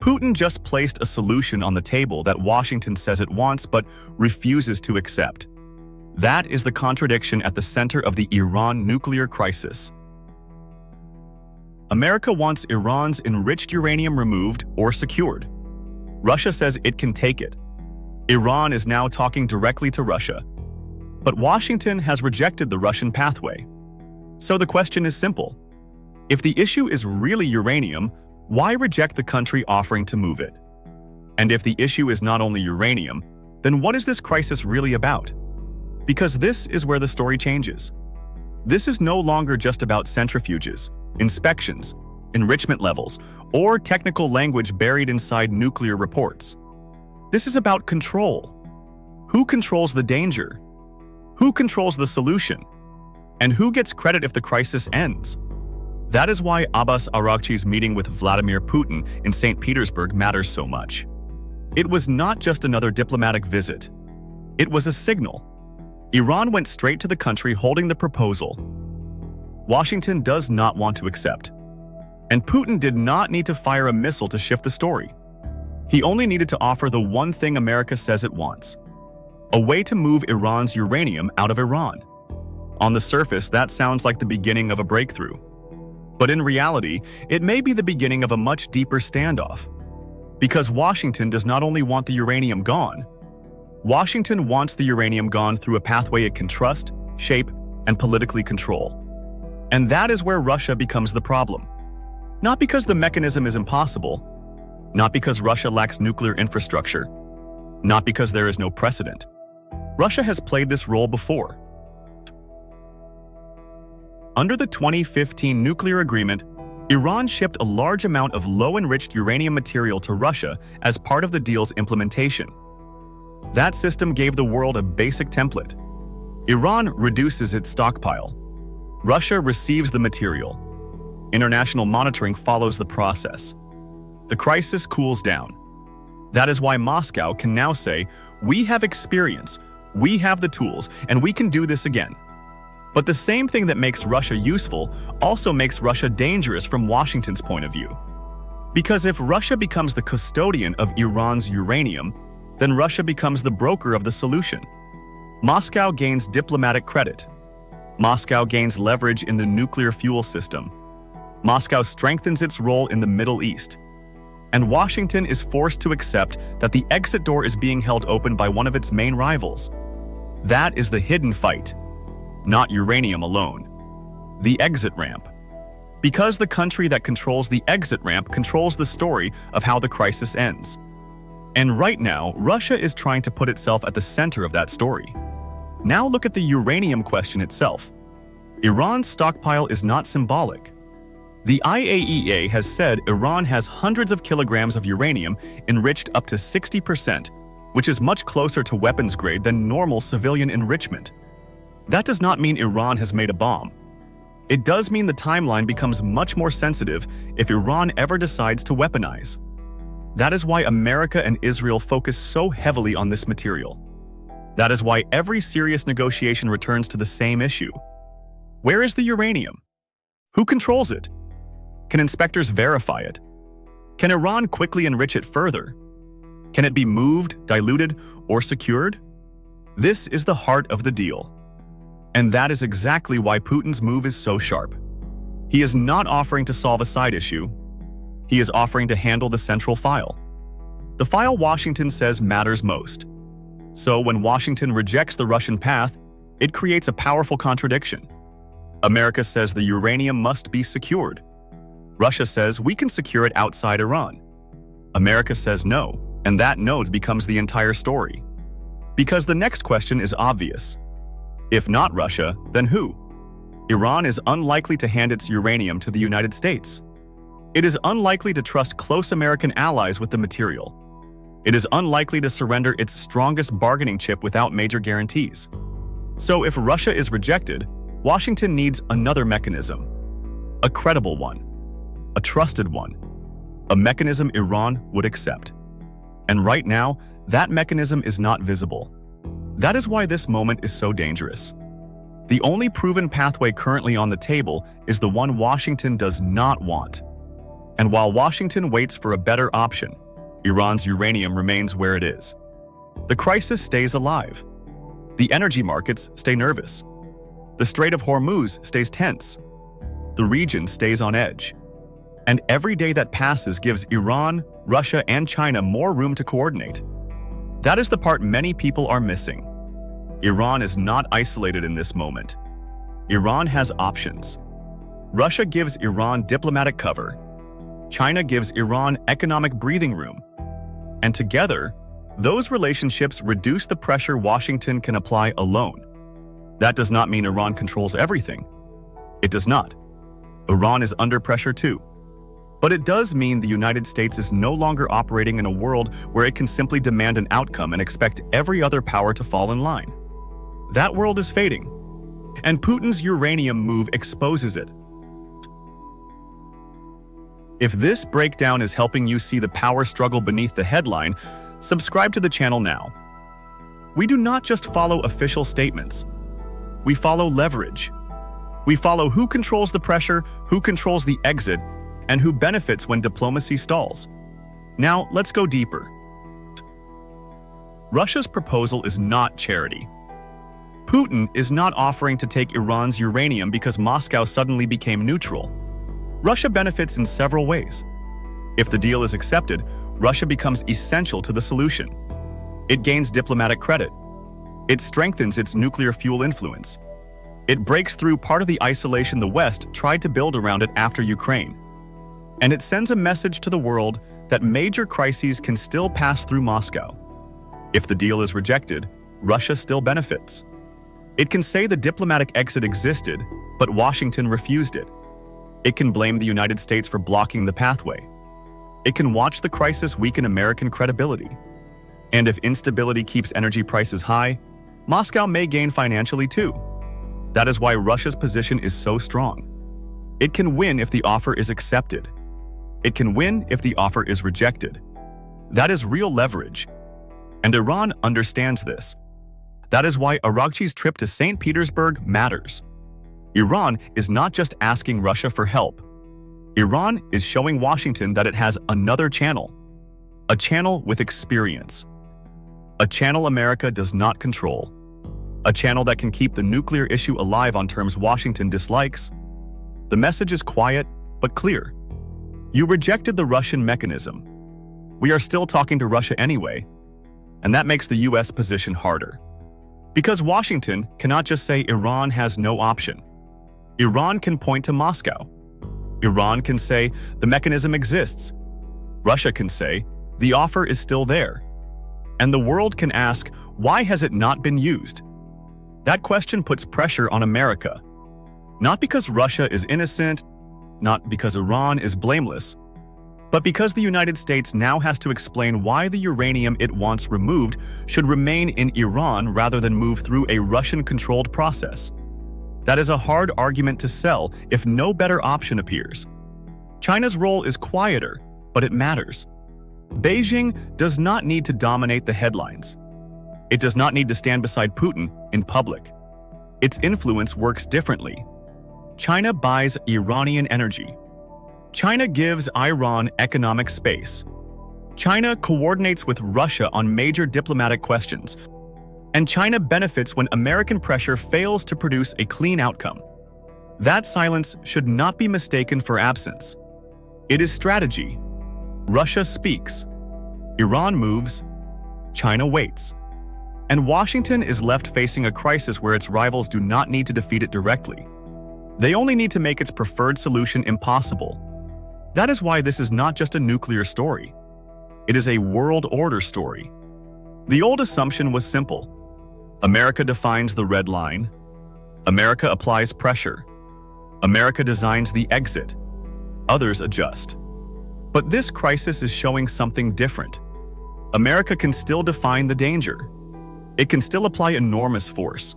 Putin just placed a solution on the table that Washington says it wants but refuses to accept. That is the contradiction at the center of the Iran nuclear crisis. America wants Iran's enriched uranium removed or secured. Russia says it can take it. Iran is now talking directly to Russia. But Washington has rejected the Russian pathway. So the question is simple. If the issue is really uranium, why reject the country offering to move it? And if the issue is not only uranium, then what is this crisis really about? Because this is where the story changes. This is no longer just about centrifuges, inspections, enrichment levels, or technical language buried inside nuclear reports. This is about control. Who controls the danger? Who controls the solution? And who gets credit if the crisis ends? That is why Abbas Araghchi's meeting with Vladimir Putin in St. Petersburg matters so much. It was not just another diplomatic visit. It was a signal. Iran went straight to the country holding the proposal. Washington does not want to accept. And Putin did not need to fire a missile to shift the story. He only needed to offer the one thing America says it wants: a way to move Iran's uranium out of Iran. On the surface, that sounds like the beginning of a breakthrough. But in reality, it may be the beginning of a much deeper standoff. Because Washington does not only want the uranium gone, Washington wants the uranium gone through a pathway it can trust, shape, and politically control. And that is where Russia becomes the problem. Not because the mechanism is impossible, not because Russia lacks nuclear infrastructure, not because there is no precedent. Russia has played this role before. Under the 2015 nuclear agreement, Iran shipped a large amount of low-enriched uranium material to Russia as part of the deal's implementation. That system gave the world a basic template. Iran reduces its stockpile. Russia receives the material. International monitoring follows the process. The crisis cools down. That is why Moscow can now say, "We have experience, we have the tools, and we can do this again." But the same thing that makes Russia useful also makes Russia dangerous from Washington's point of view. Because if Russia becomes the custodian of Iran's uranium, then Russia becomes the broker of the solution. Moscow gains diplomatic credit. Moscow gains leverage in the nuclear fuel system. Moscow strengthens its role in the Middle East. And Washington is forced to accept that the exit door is being held open by one of its main rivals. That is the hidden fight. Not uranium alone. The exit ramp. Because the country that controls the exit ramp controls the story of how the crisis ends. And right now, Russia is trying to put itself at the center of that story. Now look at the uranium question itself. Iran's stockpile is not symbolic. The IAEA has said Iran has hundreds of kilograms of uranium enriched up to 60%, which is much closer to weapons grade than normal civilian enrichment. That does not mean Iran has made a bomb. It does mean the timeline becomes much more sensitive if Iran ever decides to weaponize. That is why America and Israel focus so heavily on this material. That is why every serious negotiation returns to the same issue. Where is the uranium? Who controls it? Can inspectors verify it? Can Iran quickly enrich it further? Can it be moved, diluted, or secured? This is the heart of the deal. And that is exactly why Putin's move is so sharp. He is not offering to solve a side issue. He is offering to handle the central file. The file Washington says matters most. So when Washington rejects the Russian path, it creates a powerful contradiction. America says the uranium must be secured. Russia says we can secure it outside Iran. America says no, and that no becomes the entire story. Because the next question is obvious. If not Russia, then who? Iran is unlikely to hand its uranium to the United States. It is unlikely to trust close American allies with the material. It is unlikely to surrender its strongest bargaining chip without major guarantees. So if Russia is rejected, Washington needs another mechanism. A credible one. A trusted one. A mechanism Iran would accept. And right now, that mechanism is not visible. That is why this moment is so dangerous. The only proven pathway currently on the table is the one Washington does not want. And while Washington waits for a better option, Iran's uranium remains where it is. The crisis stays alive. The energy markets stay nervous. The Strait of Hormuz stays tense. The region stays on edge. And every day that passes gives Iran, Russia, and China more room to coordinate. That is the part many people are missing. Iran is not isolated in this moment. Iran has options. Russia gives Iran diplomatic cover. China gives Iran economic breathing room. And together, those relationships reduce the pressure Washington can apply alone. That does not mean Iran controls everything. It does not. Iran is under pressure too. But it does mean the United States is no longer operating in a world where it can simply demand an outcome and expect every other power to fall in line. That world is fading, and Putin's uranium move exposes it. If this breakdown is helping you see the power struggle beneath the headline, subscribe to the channel now. We do not just follow official statements. We follow leverage. We follow who controls the pressure, who controls the exit, and who benefits when diplomacy stalls. Now, let's go deeper. Russia's proposal is not charity. Putin is not offering to take Iran's uranium because Moscow suddenly became neutral. Russia benefits in several ways. If the deal is accepted, Russia becomes essential to the solution. It gains diplomatic credit. It strengthens its nuclear fuel influence. It breaks through part of the isolation the West tried to build around it after Ukraine. And it sends a message to the world that major crises can still pass through Moscow. If the deal is rejected, Russia still benefits. It can say the diplomatic exit existed, but Washington refused it. It can blame the United States for blocking the pathway. It can watch the crisis weaken American credibility. And if instability keeps energy prices high, Moscow may gain financially too. That is why Russia's position is so strong. It can win if the offer is accepted. It can win if the offer is rejected. That is real leverage. And Iran understands this. That is why Araghchi's trip to St. Petersburg matters. Iran is not just asking Russia for help. Iran is showing Washington that it has another channel. A channel with experience. A channel America does not control. A channel that can keep the nuclear issue alive on terms Washington dislikes. The message is quiet, but clear. You rejected the Russian mechanism. We are still talking to Russia anyway. And that makes the US position harder. Because Washington cannot just say Iran has no option. Iran can point to Moscow. Iran can say the mechanism exists. Russia can say the offer is still there. And the world can ask, why has it not been used? That question puts pressure on America. Not because Russia is innocent, not because Iran is blameless, but because the United States now has to explain why the uranium it wants removed should remain in Iran rather than move through a Russian-controlled process. That is a hard argument to sell if no better option appears. China's role is quieter, but it matters. Beijing does not need to dominate the headlines. It does not need to stand beside Putin in public. Its influence works differently. China buys Iranian energy. China gives Iran economic space. China coordinates with Russia on major diplomatic questions. And China benefits when American pressure fails to produce a clean outcome. That silence should not be mistaken for absence. It is strategy. Russia speaks. Iran moves. China waits. And Washington is left facing a crisis where its rivals do not need to defeat it directly. They only need to make its preferred solution impossible. That is why this is not just a nuclear story. It is a world order story. The old assumption was simple. America defines the red line. America applies pressure. America designs the exit. Others adjust. But this crisis is showing something different. America can still define the danger. It can still apply enormous force.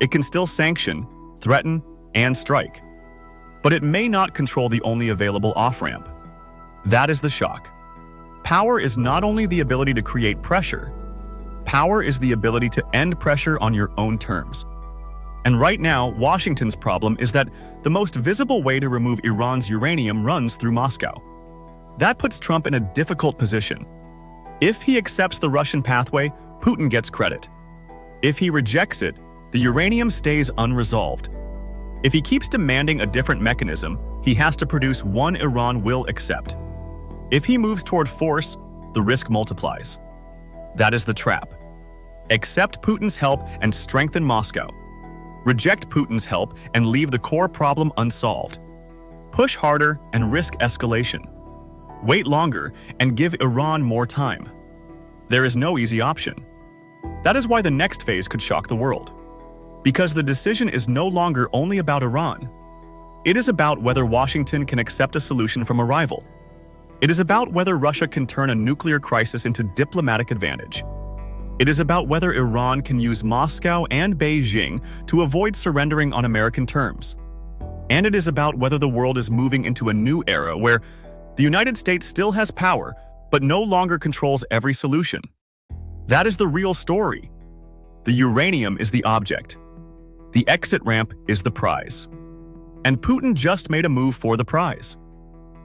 It can still sanction, threaten, and strike. But it may not control the only available off-ramp. That is the shock. Power is not only the ability to create pressure. Power is the ability to end pressure on your own terms. And right now, Washington's problem is that the most visible way to remove Iran's uranium runs through Moscow. That puts Trump in a difficult position. If he accepts the Russian pathway, Putin gets credit. If he rejects it, the uranium stays unresolved. If he keeps demanding a different mechanism, he has to produce one Iran will accept. If he moves toward force, the risk multiplies. That is the trap. Accept Putin's help and strengthen Moscow. Reject Putin's help and leave the core problem unsolved. Push harder and risk escalation. Wait longer and give Iran more time. There is no easy option. That is why the next phase could shock the world. Because the decision is no longer only about Iran. It is about whether Washington can accept a solution from a rival. It is about whether Russia can turn a nuclear crisis into diplomatic advantage. It is about whether Iran can use Moscow and Beijing to avoid surrendering on American terms. And it is about whether the world is moving into a new era where the United States still has power, but no longer controls every solution. That is the real story. The uranium is the object. The exit ramp is the prize. And Putin just made a move for the prize.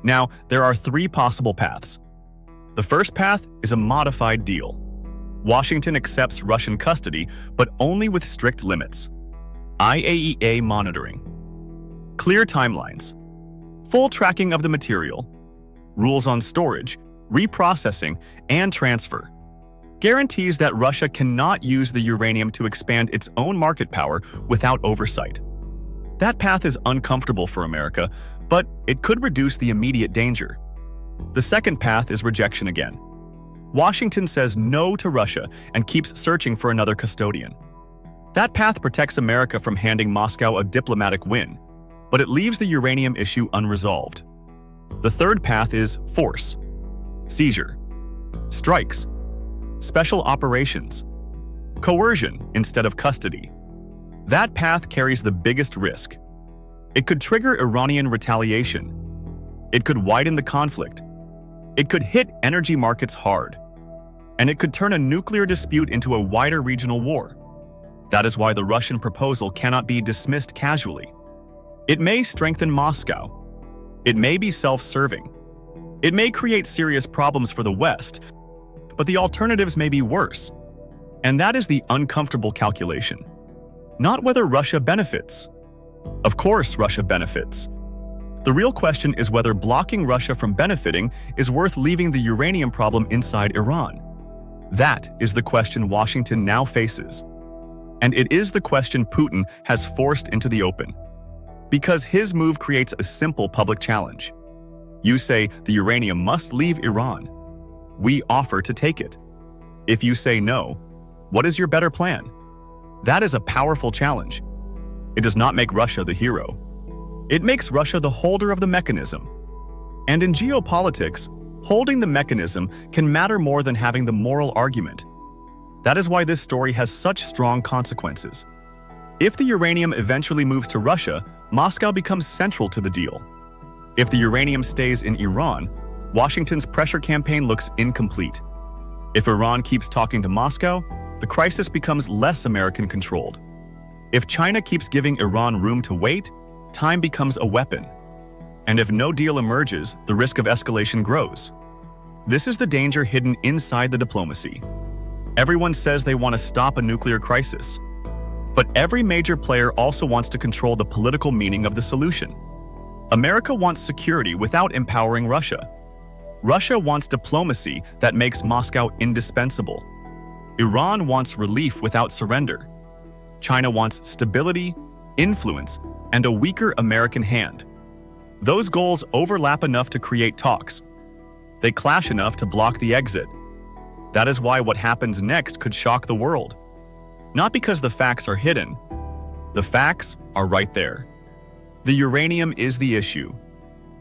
Now, there are three possible paths. The first path is a modified deal. Washington accepts Russian custody, but only with strict limits. IAEA monitoring. Clear timelines. Full tracking of the material. Rules on storage, reprocessing, and transfer. Guarantees that Russia cannot use the uranium to expand its own market power without oversight. That path is uncomfortable for America, but it could reduce the immediate danger. The second path is rejection again. Washington says no to Russia and keeps searching for another custodian. That path protects America from handing Moscow a diplomatic win, but it leaves the uranium issue unresolved. The third path is force, seizure, strikes, special operations, coercion instead of custody. That path carries the biggest risk. It could trigger Iranian retaliation. It could widen the conflict. It could hit energy markets hard. And it could turn a nuclear dispute into a wider regional war. That is why the Russian proposal cannot be dismissed casually. It may strengthen Moscow. It may be self-serving. It may create serious problems for the West, but the alternatives may be worse. And that is the uncomfortable calculation. Not whether Russia benefits. Of course, Russia benefits. The real question is whether blocking Russia from benefiting is worth leaving the uranium problem inside Iran. That is the question Washington now faces. And it is the question Putin has forced into the open. Because his move creates a simple public challenge. You say the uranium must leave Iran. We offer to take it. If you say no, what is your better plan? That is a powerful challenge. It does not make Russia the hero. It makes Russia the holder of the mechanism. And in geopolitics, holding the mechanism can matter more than having the moral argument. That is why this story has such strong consequences. If the uranium eventually moves to Russia, Moscow becomes central to the deal. If the uranium stays in Iran, Washington's pressure campaign looks incomplete. If Iran keeps talking to Moscow, the crisis becomes less American-controlled. If China keeps giving Iran room to wait, time becomes a weapon. And if no deal emerges, the risk of escalation grows. This is the danger hidden inside the diplomacy. Everyone says they want to stop a nuclear crisis. But every major player also wants to control the political meaning of the solution. America wants security without empowering Russia. Russia wants diplomacy that makes Moscow indispensable. Iran wants relief without surrender. China wants stability, influence, and a weaker American hand. Those goals overlap enough to create talks. They clash enough to block the exit. That is why what happens next could shock the world. Not because the facts are hidden. The facts are right there. The uranium is the issue.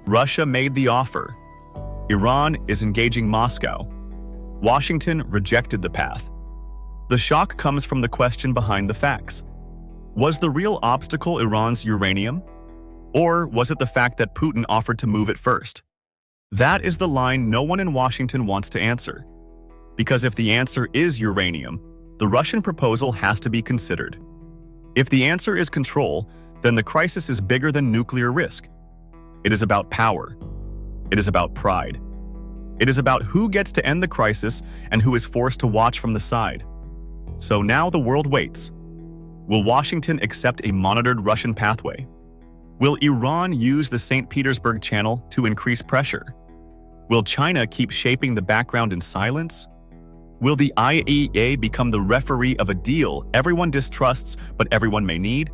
Russia made the offer. Iran is engaging Moscow. Washington rejected the path. The shock comes from the question behind the facts. Was the real obstacle Iran's uranium? Or was it the fact that Putin offered to move it first? That is the line no one in Washington wants to answer. Because if the answer is uranium, the Russian proposal has to be considered. If the answer is control, then the crisis is bigger than nuclear risk. It is about power. It is about pride. It is about who gets to end the crisis and who is forced to watch from the side. So now the world waits. Will Washington accept a monitored Russian pathway? Will Iran use the St. Petersburg Channel to increase pressure? Will China keep shaping the background in silence? Will the IAEA become the referee of a deal everyone distrusts but everyone may need?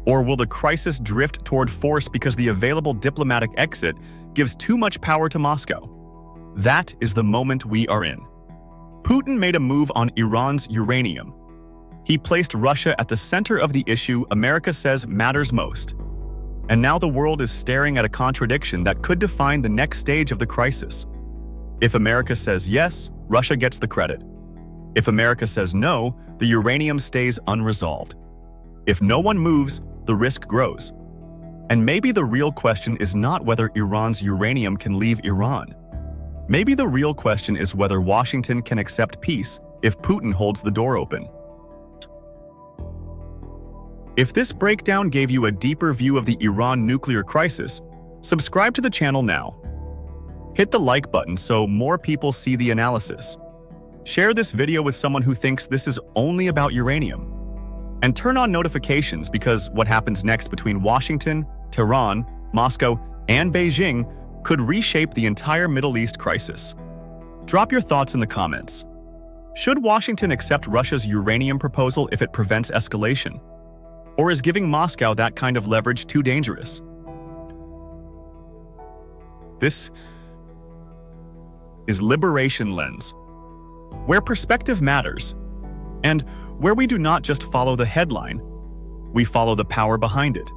Or will the crisis drift toward force because the available diplomatic exit gives too much power to Moscow? That is the moment we are in. Putin made a move on Iran's uranium. He placed Russia at the center of the issue America says matters most. And now the world is staring at a contradiction that could define the next stage of the crisis. If America says yes, Russia gets the credit. If America says no, the uranium stays unresolved. If no one moves, the risk grows. And maybe the real question is not whether Iran's uranium can leave Iran. Maybe the real question is whether Washington can accept peace if Putin holds the door open. If this breakdown gave you a deeper view of the Iran nuclear crisis, subscribe to the channel now. Hit the like button so more people see the analysis. Share this video with someone who thinks this is only about uranium. And turn on notifications because what happens next between Washington, Tehran, Moscow, and Beijing could reshape the entire Middle East crisis. Drop your thoughts in the comments. Should Washington accept Russia's uranium proposal if it prevents escalation? Or is giving Moscow that kind of leverage too dangerous? This is Liberation Lens, where perspective matters, and where we do not just follow the headline, we follow the power behind it.